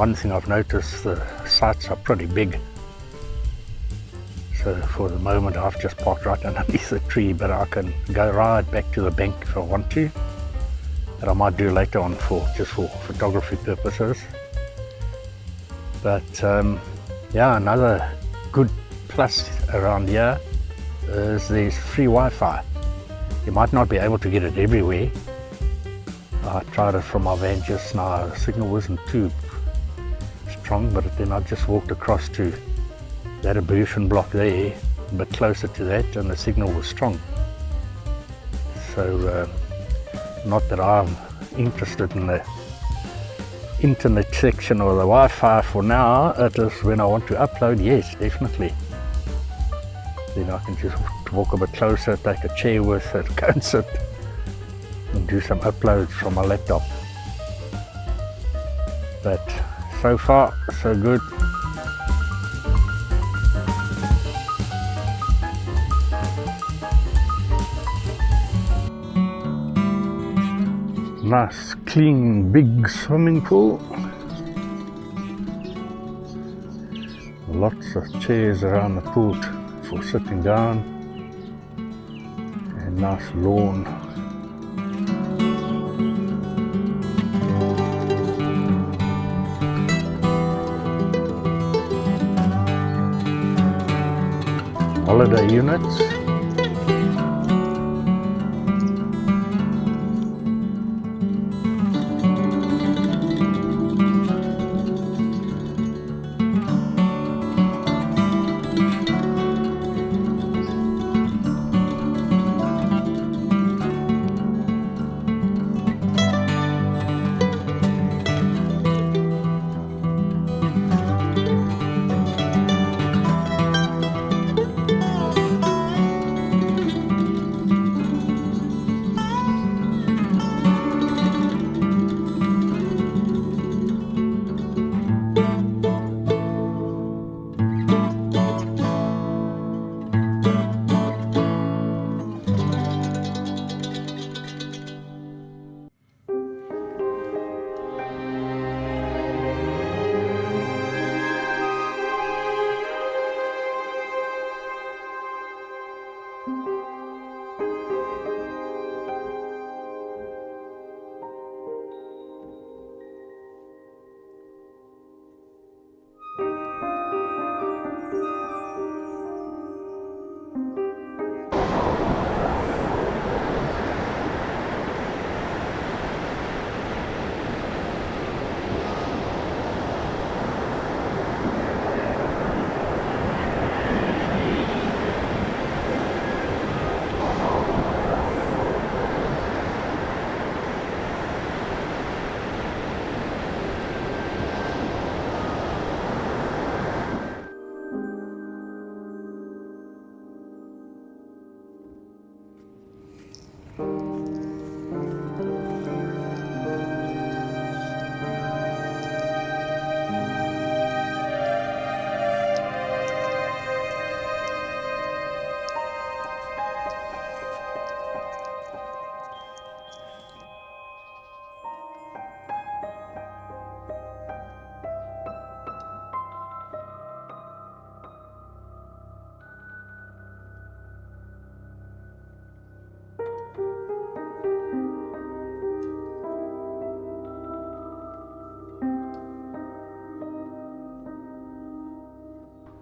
one thing I've noticed, the sites are pretty big. So for the moment I've just parked right underneath the tree, but I can go right back to the bank if I want to. That I might do later on just for photography purposes. But yeah, another good plus around here is there's free Wi-Fi. You might not be able to get it everywhere. I tried it from my van just now. The signal wasn't too strong, but then I just walked across to that Ablution block there, a bit closer to that, and the signal was strong. So not that I'm interested in the internet section or the Wi-Fi for now. It is when I want to upload, yes, definitely. Then I can just walk a bit closer, take a chair with it, go and sit and do some uploads from my laptop. But so far, so good. Nice, clean, big swimming pool. Lots of chairs around the pool for sitting down, and nice lawn. Holiday units.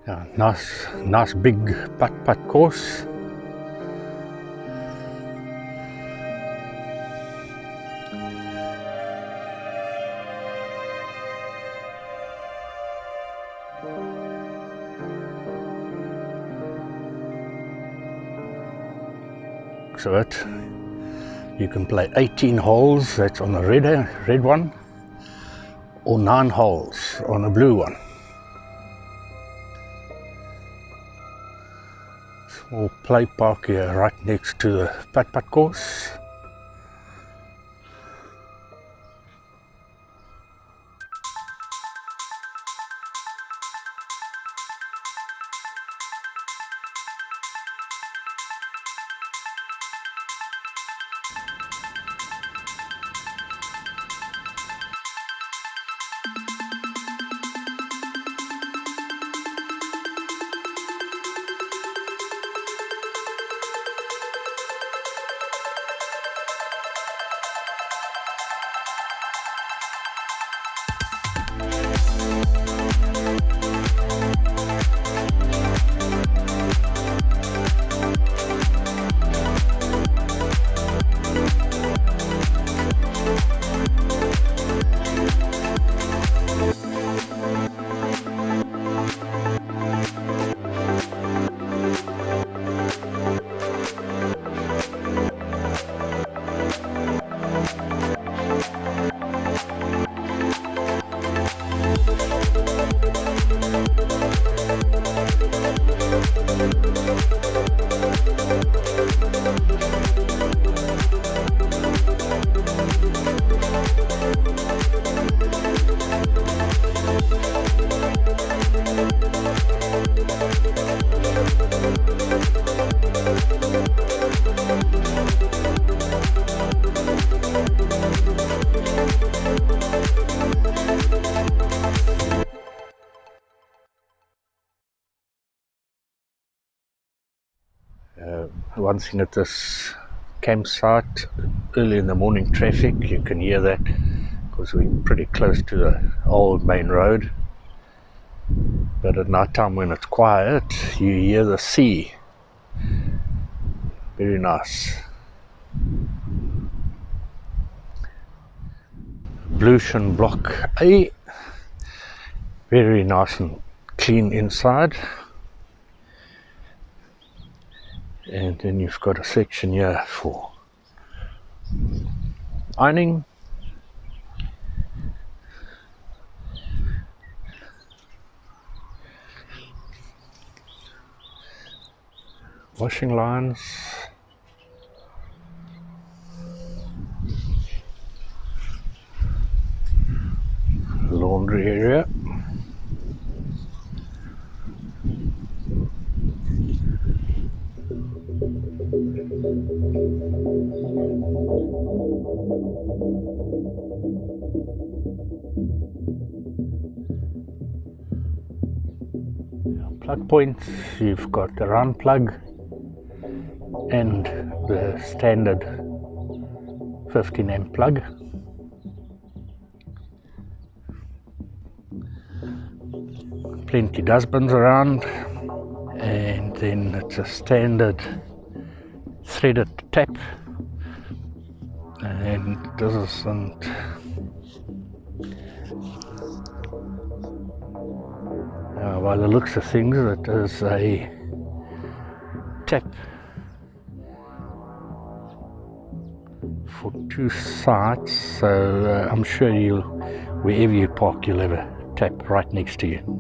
Yeah, nice big Putt Putt course. So you can play 18 holes, that's on the red one, or 9 holes on a blue one. Small play park here right next to the Putt Putt course. One thing at this campsite, early in the morning traffic, you can hear that because we're pretty close to the old main road. But at night time when it's quiet, you hear the sea. Very nice. Ablution Block A. Very nice and clean inside. And then you've got a section here for ironing. Washing lines. Laundry area. Plug points, you've got the round plug and the standard 15 amp plug. Plenty dustbins around, and then it's a standard threaded tap, and this isn't by the looks of things, it is a tap for 2 sides, so I'm sure wherever you park, you'll have a tap right next to you.